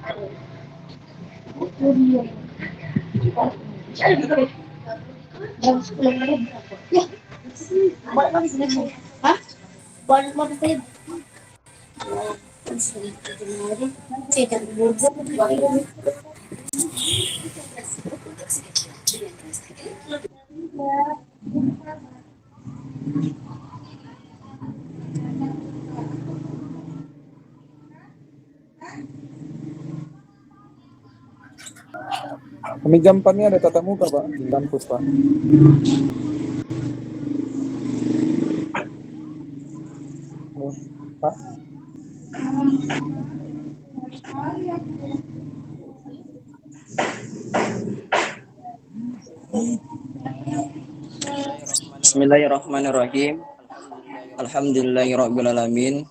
Jam 10 lebih. Ya, buat apa sih? Hah? Buat apa sih? Kami jam 4 ini ada tatap muka, Pak, di kampus, Pak. Pak. Bismillahirrahmanirrahim. Alhamdulillahirrabbilalamin.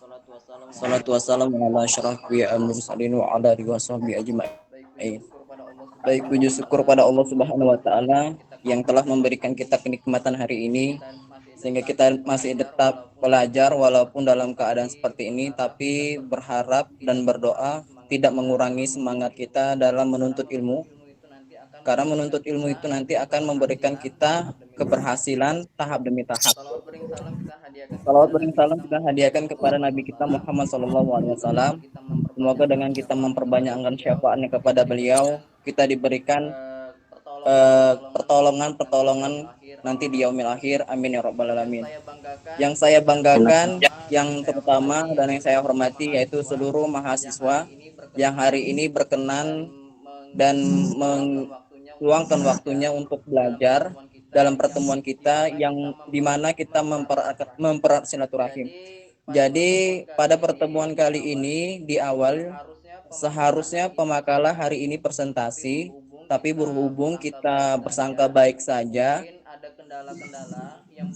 Salatu wassalamu ala asyrafil mursalin wa ala alihi washabihi ajma'in. Baik, puji syukur pada Allah Subhanahu wa taala yang telah memberikan kita kenikmatan hari ini sehingga kita masih tetap belajar walaupun dalam keadaan seperti ini, tapi berharap dan berdoa tidak mengurangi semangat kita dalam menuntut ilmu. Karena menuntut ilmu itu nanti akan memberikan kita keberhasilan tahap demi tahap. Salawat bering salam kita hadiahkan kepada Nabi kita Muhammad SAW. Semoga dengan kita memperbanyak syafaatnya kepada beliau, kita diberikan pertolongan nanti di yaumil akhir. Amin ya rabbal alamin. Yang saya banggakan, yang terutama dan yang saya hormati yaitu seluruh mahasiswa yang hari ini berkenan dan meluangkan waktunya untuk belajar dalam pertemuan kita yang dimana kita mempererat silaturahim. Jadi pada pertemuan kali ini di awal seharusnya pemakalah hari ini presentasi, tapi berhubung kita bersangka baik saja,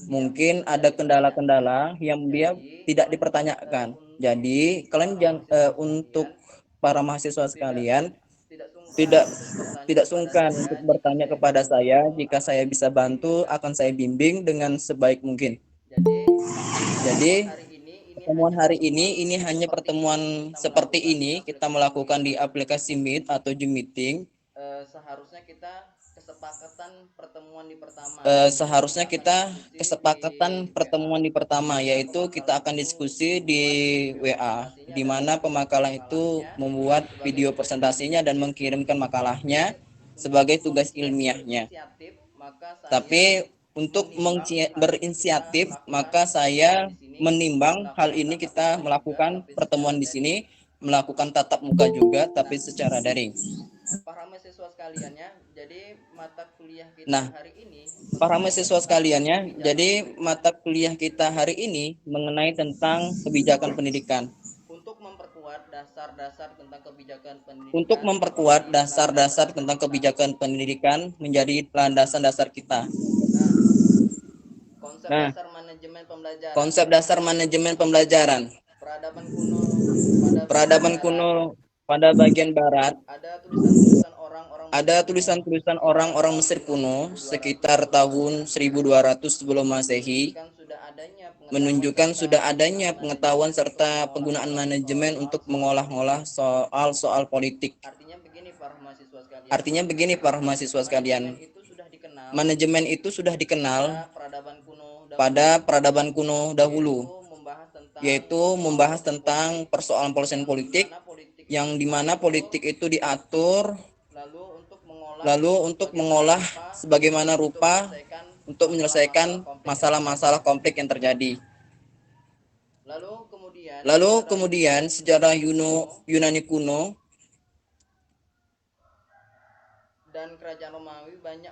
mungkin ada kendala-kendala yang dia tidak dipertanyakan. Jadi kalian jangan untuk para mahasiswa sekalian tidak sungkan untuk bertanya kepada saya. Jika saya bisa bantu, akan saya bimbing dengan sebaik mungkin. Jadi pertemuan hari ini hanya pertemuan seperti ini kita melakukan di aplikasi Meet atau Zoom meeting. Seharusnya kita kesepakatan pertemuan di pertama yaitu kita akan diskusi di WA, di mana pemakalah itu membuat video presentasinya dan mengirimkan makalahnya sebagai tugas ilmiahnya. Tapi untuk berinisiatif, maka saya menimbang hal ini kita melakukan pertemuan di sini, melakukan tatap muka juga, tapi secara daring. Para mahasiswa sekaliannya, jadi mata kuliah kita hari ini. Para mahasiswa sekaliannya, jadi mata kuliah kita hari ini mengenai tentang kebijakan pendidikan. Untuk memperkuat dasar-dasar tentang kebijakan pendidikan menjadi landasan dasar kita. Konsep dasar manajemen pembelajaran. Peradaban kuno pada bagian barat ada tulisan-tulisan orang-orang Mesir kuno sekitar tahun 1200 sebelum Masehi menunjukkan sudah adanya pengetahuan serta penggunaan manajemen untuk mengolah-olah soal-soal politik. Artinya begini para mahasiswa sekalian, manajemen itu sudah dikenal pada peradaban kuno dahulu, yaitu membahas tentang persoalan politik yang dimana politik itu diatur lalu untuk mengolah sebagaimana rupa untuk menyelesaikan masalah-masalah konflik yang terjadi. Lalu kemudian sejarah Yunani kuno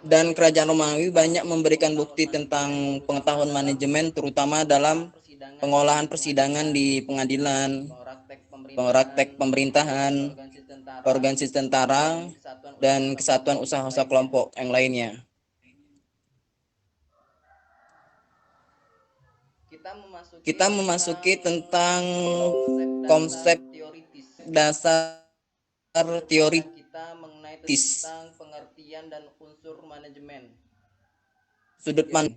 dan kerajaan Romawi banyak memberikan bukti tentang pengetahuan manajemen, terutama dalam pengolahan persidangan di pengadilan, praktek pemerintahan, organisasi tentara, dan kesatuan usaha-usaha kelompok yang lainnya. Kita memasuki tentang konsep dasar teoritis sudut pandang,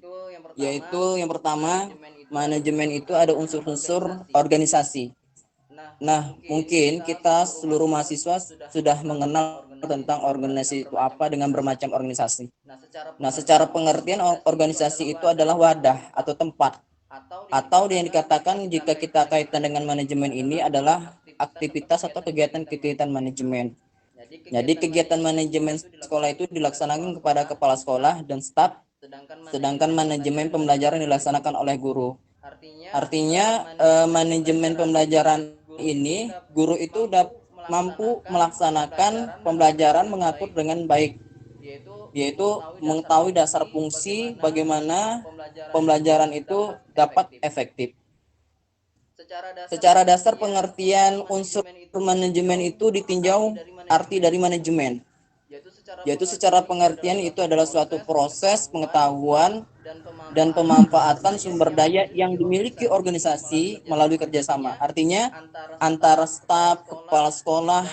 yaitu yang pertama, manajemen itu ada unsur-unsur organisasi. Nah, mungkin kita seluruh mahasiswa sudah mengenal tentang organisasi itu apa dengan bermacam organisasi. Nah, secara pengertian organisasi itu adalah wadah atau tempat, atau yang dikatakan jika kita kaitan dengan manajemen ini adalah aktivitas atau kegiatan-kegiatan manajemen. Jadi kegiatan manajemen sekolah itu dilaksanakan kepada kepala sekolah dan staf, sedangkan manajemen pembelajaran dilaksanakan oleh guru. Artinya manajemen pembelajaran ini guru itu mampu melaksanakan pembelajaran mengatur dengan baik, yaitu mengetahui dasar fungsi bagaimana pembelajaran itu dapat efektif. Secara dasar pengertian unsur manajemen itu ditinjau arti dari manajemen, yaitu secara pengertian itu adalah suatu proses pengetahuan dan pemanfaatan sumber daya yang dimiliki organisasi melalui kerjasama. Artinya antara staf, kepala sekolah,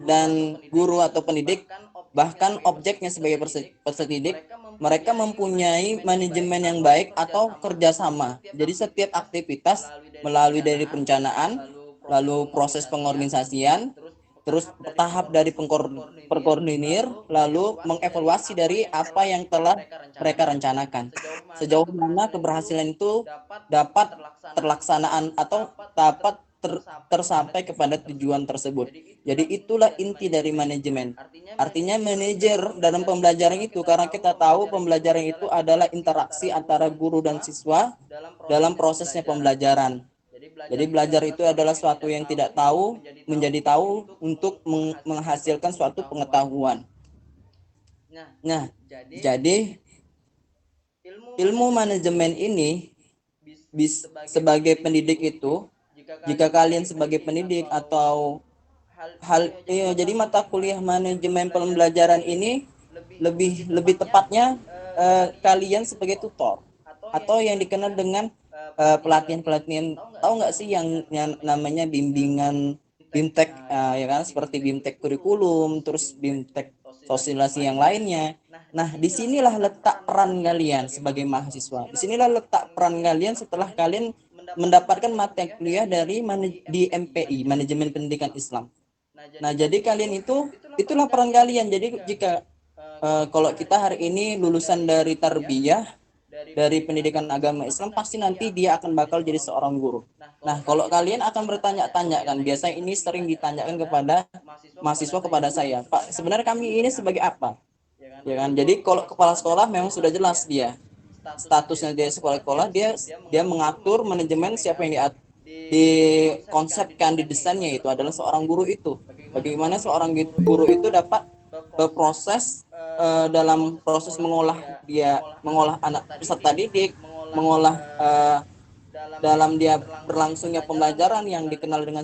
dan guru atau pendidik, bahkan objeknya sebagai peserta didik, mereka mempunyai manajemen yang baik atau kerjasama. Jadi setiap aktivitas melalui dari perencanaan, lalu proses pengorganisasian, terus tahap dari perkoordinir, lalu mengevaluasi dari apa yang telah mereka rencanakan. Sejauh mana keberhasilan itu dapat terlaksanaan atau dapat tersampai kepada tujuan tersebut. Jadi itulah inti dari manajemen. Artinya manajer dalam pembelajaran itu, karena kita tahu pembelajaran itu adalah interaksi antara guru dan siswa dalam prosesnya pembelajaran. Jadi belajar itu adalah suatu yang tidak tahu menjadi tahu untuk menghasilkan suatu pengetahuan. Nah, jadi ilmu manajemen ini sebagai pendidik itu, jika kalian sebagai pendidik atau jadi mata kuliah manajemen pembelajaran ini lebih tepatnya kalian sebagai tutor atau yang dikenal dengan pelatihan-pelatihan. Tahu nggak sih yang namanya bimbingan BIMTEK, ya kan, seperti BIMTEK kurikulum, terus BIMTEK sosialisasi yang lainnya. Nah, disinilah letak peran kalian sebagai mahasiswa. Disinilah letak peran kalian setelah kalian mendapatkan mata kuliah dari di MPI, Manajemen Pendidikan Islam. Nah, jadi kalian itulah peran kalian. Jadi jika kalau kita hari ini lulusan dari tarbiyah, dari pendidikan agama Islam, pasti nanti dia akan bakal jadi seorang guru. Nah, kalau kalian akan bertanya-tanya kan, biasanya ini sering ditanyakan kepada mahasiswa kepada saya, Pak, sebenarnya kami ini sebagai apa? Ya kan? Jadi kalau kepala sekolah memang sudah jelas dia statusnya, dia sekolah dia mengatur manajemen siapa yang dikonsepkan, didesainnya itu adalah seorang guru itu. Bagaimana seorang guru itu dapat berproses dalam proses mengolah anak peserta didik, mengolah dalam dia berlangsungnya pembelajaran yang dikenal dengan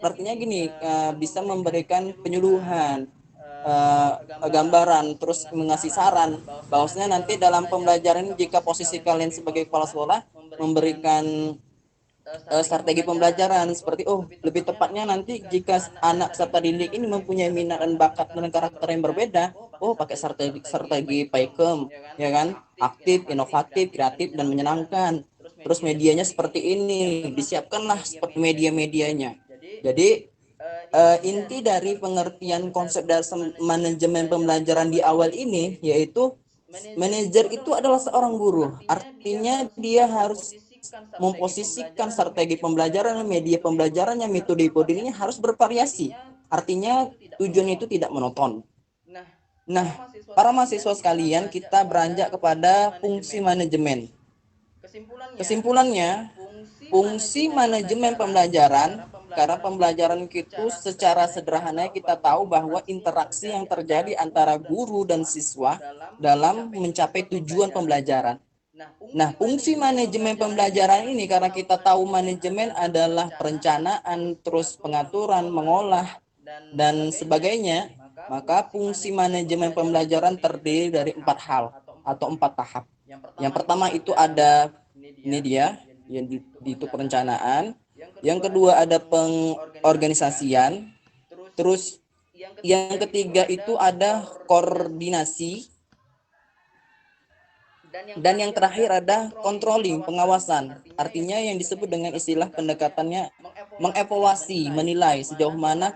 artinya gini, bisa memberikan penyuluhan, gambaran, terus mengasih saran bahwasanya nanti dalam pembelajaran jika posisi kalian sebagai kepala sekolah memberikan strategi pembelajaran seperti lebih tepatnya nanti jika anak peserta didik ini mempunyai minat dan bakat dan karakter yang berbeda, pakai strategi PAIKEM, ya kan, aktif, inovatif, kreatif, dan menyenangkan. Terus medianya seperti ini, disiapkanlah seperti media-medianya. Jadi inti dari pengertian konsep dasar manajemen pembelajaran di awal ini yaitu manajer itu adalah seorang guru. Artinya dia harus memposisikan strategi pembelajaran, media pembelajarannya, metode-metodenya harus bervariasi. Artinya tujuannya itu tidak monoton. Nah, para mahasiswa sekalian, kita beranjak kepada fungsi manajemen. Kesimpulannya, fungsi manajemen pembelajaran, karena pembelajaran itu secara sederhana kita tahu bahwa interaksi yang terjadi antara guru dan siswa dalam mencapai tujuan pembelajaran. Nah, fungsi manajemen pembelajaran ini, karena kita tahu manajemen adalah perencanaan, terus pengaturan, mengolah, dan sebagainya, maka fungsi manajemen pembelajaran terdiri dari 4 hal atau 4 tahap. Yang pertama itu ada, ini dia, yang itu perencanaan. Yang kedua ada pengorganisasian. Terus yang ketiga itu ada koordinasi. Dan yang terakhir ada controlling, pengawasan. Artinya yang disebut dengan istilah pendekatannya mengevaluasi, menilai sejauh mana